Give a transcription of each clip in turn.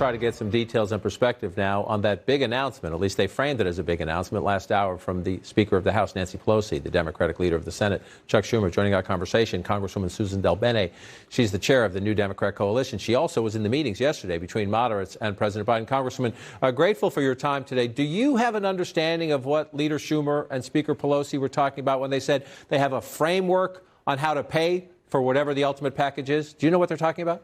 try to get some details and perspective now on that big announcement. At least they framed it as a big announcement last hour from the Speaker of the House, Nancy Pelosi, the Democratic leader of the Senate, Chuck Schumer, joining our conversation. Congresswoman Susan DelBene, she's the chair of the New Democrat Coalition. She also was in the meetings yesterday between moderates and President Biden. Congresswoman, grateful for your time today. Do you have an understanding of what Leader Schumer and Speaker Pelosi were talking about when they said they have a framework on how to pay for whatever the ultimate package is? Do you know what they're talking about?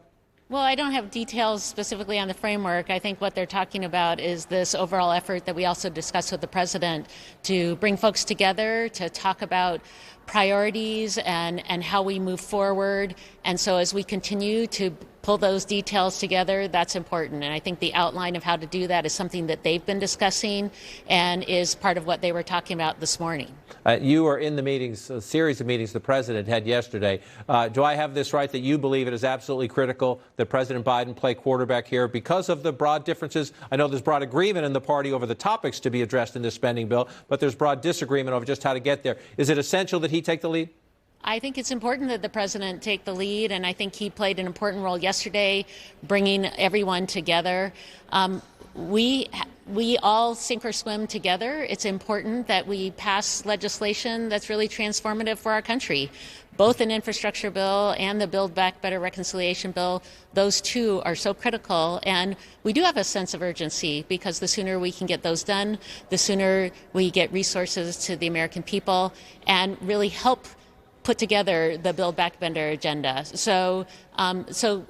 Well, I don't have details specifically on the framework. I think what they're talking about is this overall effort that we also discussed with the president to bring folks together to talk about priorities and how we move forward. And so as we continue to pull those details together, that's important. And I think the outline of how to do that is something that they've been discussing and is part of what they were talking about this morning. You were in the meetings, a series of meetings the president had yesterday. Do I have this right that you believe it is absolutely critical that President Biden play quarterback here because of the broad differences? I know there's broad agreement in the party over the topics to be addressed in this spending bill, but there's broad disagreement over just how to get there. Is it essential that he take the lead? I think it's important that the president take the lead, and I think he played an important role yesterday, bringing everyone together. We all sink or swim together. It's important that we pass legislation that's really transformative for our country. Both an infrastructure bill and the Build Back Better reconciliation bill, those two are so critical. And we do have a sense of urgency because the sooner we can get those done, the sooner we get resources to the American people and really help put together the Build Back Better agenda. So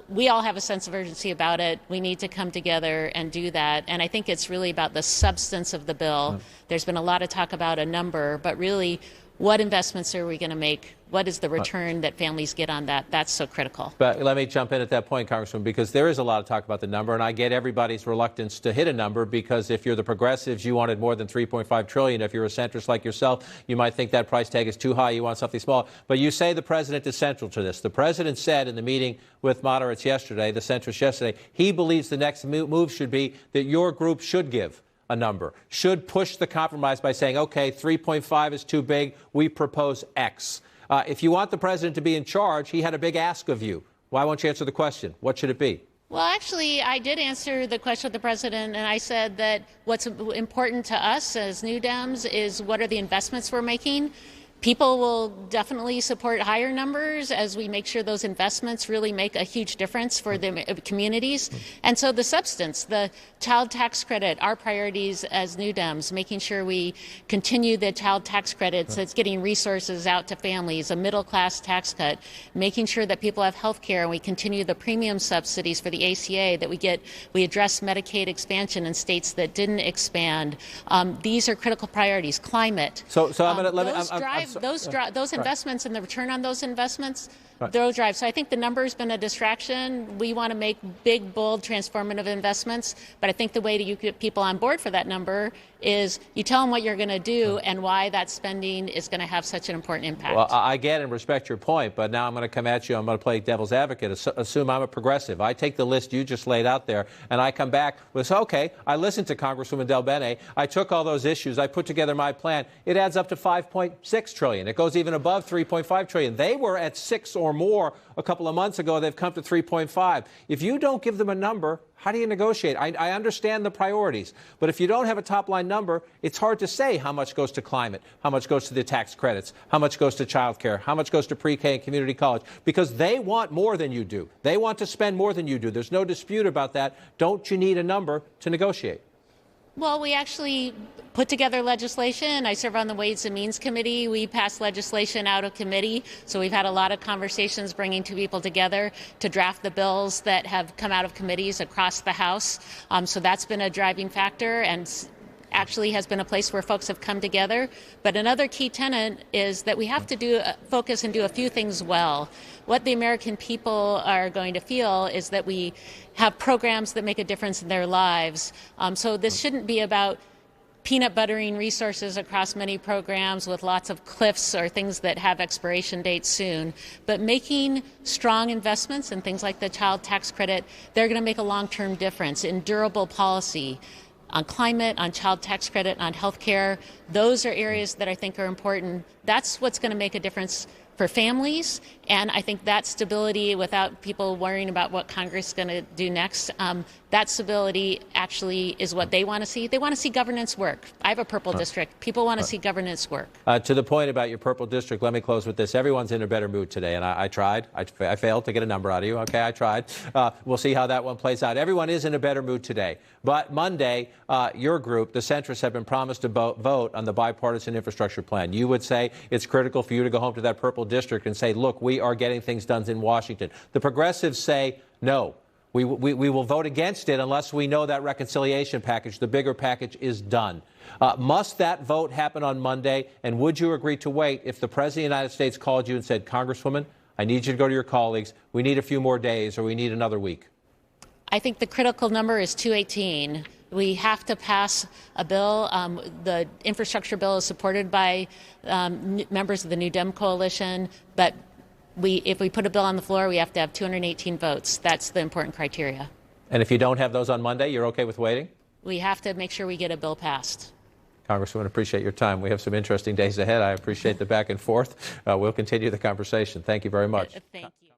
we all have a sense of urgency about it. We need to come together and do that. And I think it's really about the substance of the bill. There's been a lot of talk about a number, but really, what investments are we going to make? What is the return that families get on that? That's so critical. But let me jump in at that point, Congressman, because there is a lot of talk about the number, and I get everybody's reluctance to hit a number because if you're the progressives, you wanted more than $3.5 trillion. If you're a centrist like yourself, you might think that price tag is too high. You want something small. But you say the president is central to this. The president said in the meeting with moderates yesterday, the centrists yesterday, he believes the next move should be that your group should give a number, should push the compromise by saying, okay, 3.5 is too big. We propose X. If you want the president to be in charge, he had a big ask of you. Why won't you answer the question? What should it be? Well, actually, I did answer the question of the president, and I said that what's important to us as New Dems is what are the investments we're making. People will definitely support higher numbers as we make sure those investments really make a huge difference for the communities. And so the substance, the child tax credit, our priorities as New Dems, making sure we continue the child tax credits, that's getting resources out to families, a middle-class tax cut, making sure that people have health care, and we continue the premium subsidies for the ACA, that we address Medicaid expansion in states that didn't expand. These are critical priorities. Climate. So I'm going to let me. Those investments and the return on those investments, they'll drive. So I think the number's been a distraction. We want to make big, bold, transformative investments. But I think the way to get people on board for that number is you tell them what you're going to do and why that spending is going to have such an important impact. Well, I get and respect your point, but now I'm going to come at you. I'm going to play devil's advocate. Assume I'm a progressive. I take the list you just laid out there, and I come back with, okay, I listened to Congresswoman DelBene. I took all those issues. I put together my plan. It adds up to $5.6 trillion. It goes even above $3.5 trillion. They were at 6 or more a couple of months ago. They've come to 3.5. If you don't give them a number, how do you negotiate? I understand the priorities, but if you don't have a top-line number, it's hard to say how much goes to climate, how much goes to the tax credits, how much goes to child care, how much goes to pre-K and community college, because they want more than you do. They want to spend more than you do. There's no dispute about that. Don't you need a number to negotiate? Well, we actually put together legislation. I serve on the Ways and Means Committee. We passed legislation out of committee. So we've had a lot of conversations bringing two people together to draft the bills that have come out of committees across the House. So that's been a driving factor and actually has been a place where folks have come together. But another key tenet is that we have to focus and do a few things well. What the American people are going to feel is that we have programs that make a difference in their lives. So this shouldn't be about peanut buttering resources across many programs with lots of cliffs or things that have expiration dates soon, but making strong investments in things like the child tax credit. They're going to make a long-term difference in durable policy, on climate, on child tax credit, on health care. Those are areas that I think are important. That's what's going to make a difference for families, and I think that stability, without people worrying about what Congress is going to do next, that stability actually is what they want to see. They want to see governance work. I have a purple district. People want to see governance work. To the point about your purple district, let me close with this. Everyone's in a better mood today, and I tried. I failed to get a number out of you. Okay, I tried. We'll see how that one plays out. Everyone is in a better mood today. But Monday, your group, the centrists, have been promised to vote on the bipartisan infrastructure plan. You would say it's critical for you to go home to that purple district and say, look, we are getting things done in Washington. The progressives say no. We will vote against it unless we know that reconciliation package, the bigger package, is done. Must that vote happen on Monday? And would you agree to wait if the President of the United States called you and said, Congresswoman, I need you to go to your colleagues. We need a few more days, or we need another week? I think the critical number is 218. We have to pass a bill. The infrastructure bill is supported by members of the New Dem coalition, but if we put a bill on the floor, we have to have 218 votes. That's the important criteria. And if you don't have those on Monday, you're okay with waiting? We have to make sure we get a bill passed. Congresswoman, appreciate your time. We have some interesting days ahead. I appreciate the back and forth. We'll continue the conversation. Thank you very much. Thank you.